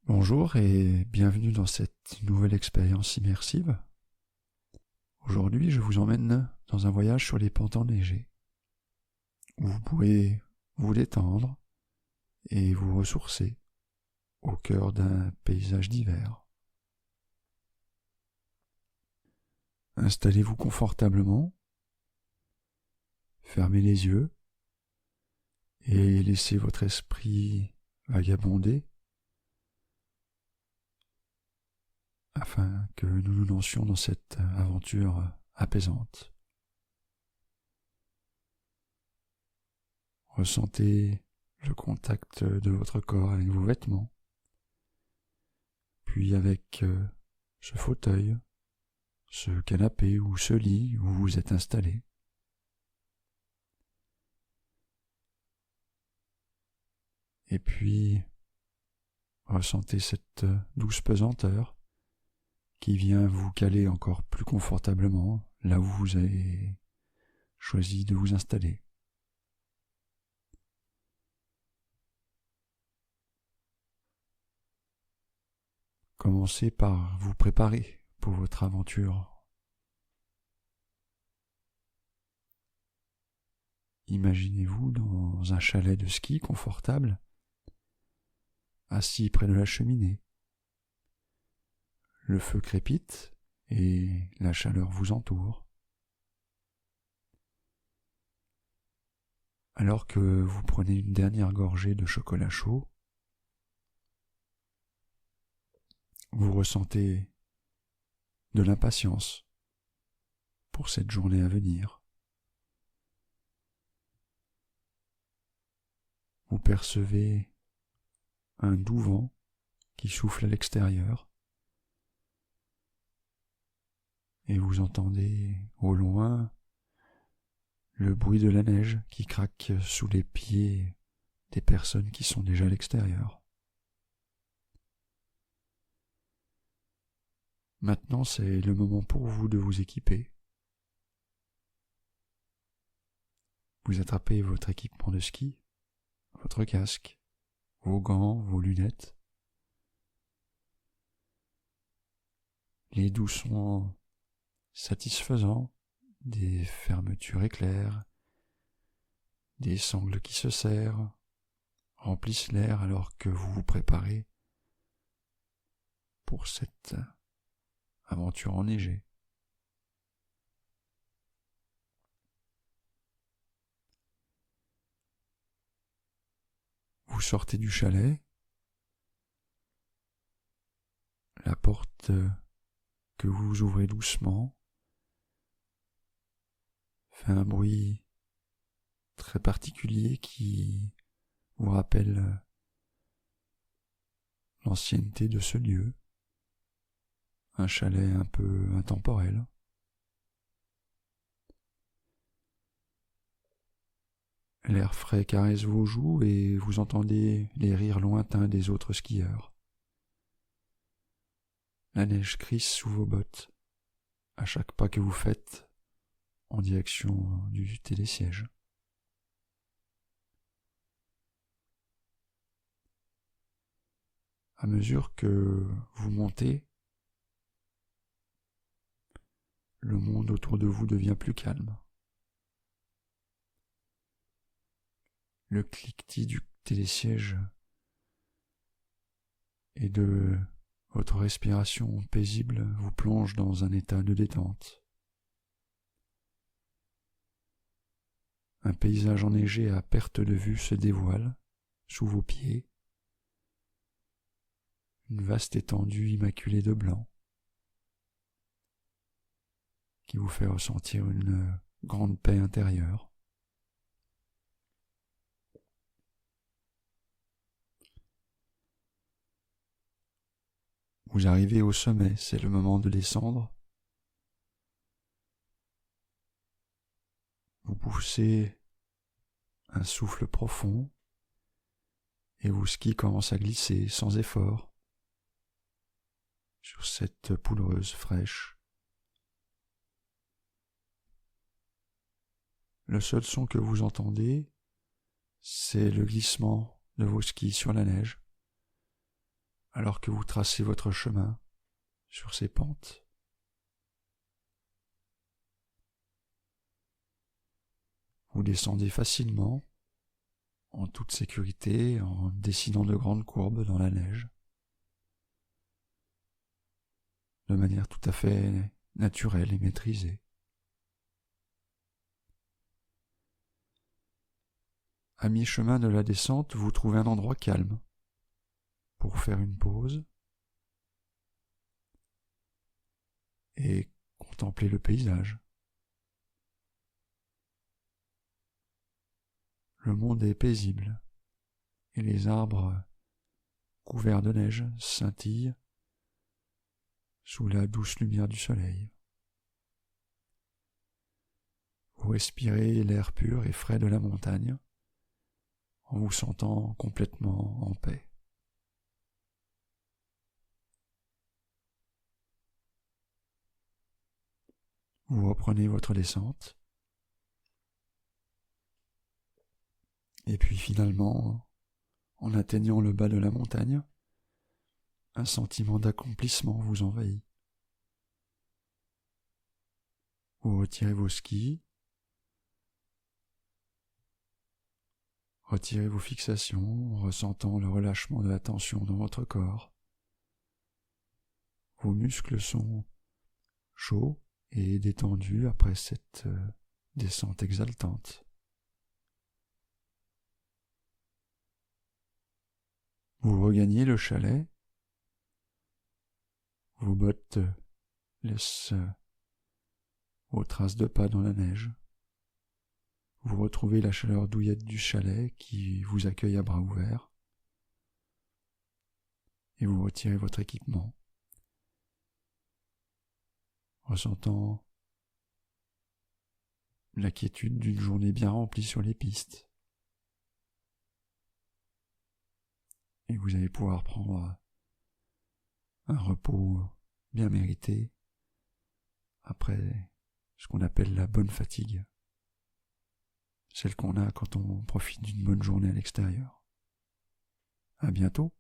Bonjour et bienvenue dans cette nouvelle expérience immersive. Aujourd'hui, je vous emmène dans un voyage sur les pentes enneigées, où vous pourrez vous détendre et vous ressourcer au cœur d'un paysage d'hiver. Installez-vous confortablement, fermez les yeux et laissez votre esprit vagabonder afin que nous nous lancions dans cette aventure apaisante. Ressentez le contact de votre corps avec vos vêtements, puis avec ce fauteuil, ce canapé ou ce lit où vous êtes installé. Et puis, ressentez cette douce pesanteur qui vient vous caler encore plus confortablement là où vous avez choisi de vous installer. Commencez par vous préparer pour votre aventure. Imaginez-vous dans un chalet de ski confortable, assis près de la cheminée. Le feu crépite et la chaleur vous entoure. Alors que vous prenez une dernière gorgée de chocolat chaud, vous ressentez de l'impatience pour cette journée à venir. Vous percevez un doux vent qui souffle à l'extérieur et vous entendez au loin le bruit de la neige qui craque sous les pieds des personnes qui sont déjà à l'extérieur. Maintenant, c'est le moment pour vous de vous équiper. Vous attrapez votre équipement de ski, votre casque, vos gants, vos lunettes. Les dos sont satisfaisants, des fermetures éclairs, des sangles qui se serrent, remplissent l'air alors que vous vous préparez pour cette aventure enneigée. Vous sortez du chalet, la porte que vous ouvrez doucement fait un bruit très particulier qui vous rappelle l'ancienneté de ce lieu, un chalet un peu intemporel. L'air frais caresse vos joues et vous entendez les rires lointains des autres skieurs. La neige crisse sous vos bottes à chaque pas que vous faites en direction du télésiège. À mesure que vous montez, le monde autour de vous devient plus calme. Le cliquetis du télésiège et de votre respiration paisible vous plonge dans un état de détente. Un paysage enneigé à perte de vue se dévoile sous vos pieds, une vaste étendue immaculée de blanc qui vous fait ressentir une grande paix intérieure. Vous arrivez au sommet, c'est le moment de descendre. Vous poussez un souffle profond et vos skis commencent à glisser sans effort sur cette poudreuse fraîche. Le seul son que vous entendez, c'est le glissement de vos skis sur la neige, alors que vous tracez votre chemin sur ces pentes. Vous descendez facilement, en toute sécurité, en dessinant de grandes courbes dans la neige, de manière tout à fait naturelle et maîtrisée. À mi-chemin de la descente, vous trouvez un endroit calme pour faire une pause et contempler le paysage. Le monde est paisible et les arbres couverts de neige scintillent sous la douce lumière du soleil. Vous respirez l'air pur et frais de la montagne en vous sentant complètement en paix. Vous reprenez votre descente et puis finalement, en atteignant le bas de la montagne, un sentiment d'accomplissement vous envahit. Vous retirez vos skis, retirez vos fixations en ressentant le relâchement de la tension dans votre corps. Vos muscles sont chauds et détendus après cette descente exaltante. Vous regagnez le chalet, vos bottes laissent vos traces de pas dans la neige. Vous retrouvez la chaleur douillette du chalet qui vous accueille à bras ouverts et vous retirez votre équipement, ressentant la quiétude d'une journée bien remplie sur les pistes. Et vous allez pouvoir prendre un repos bien mérité après ce qu'on appelle la bonne fatigue, celle qu'on a quand on profite d'une bonne journée à l'extérieur. À bientôt.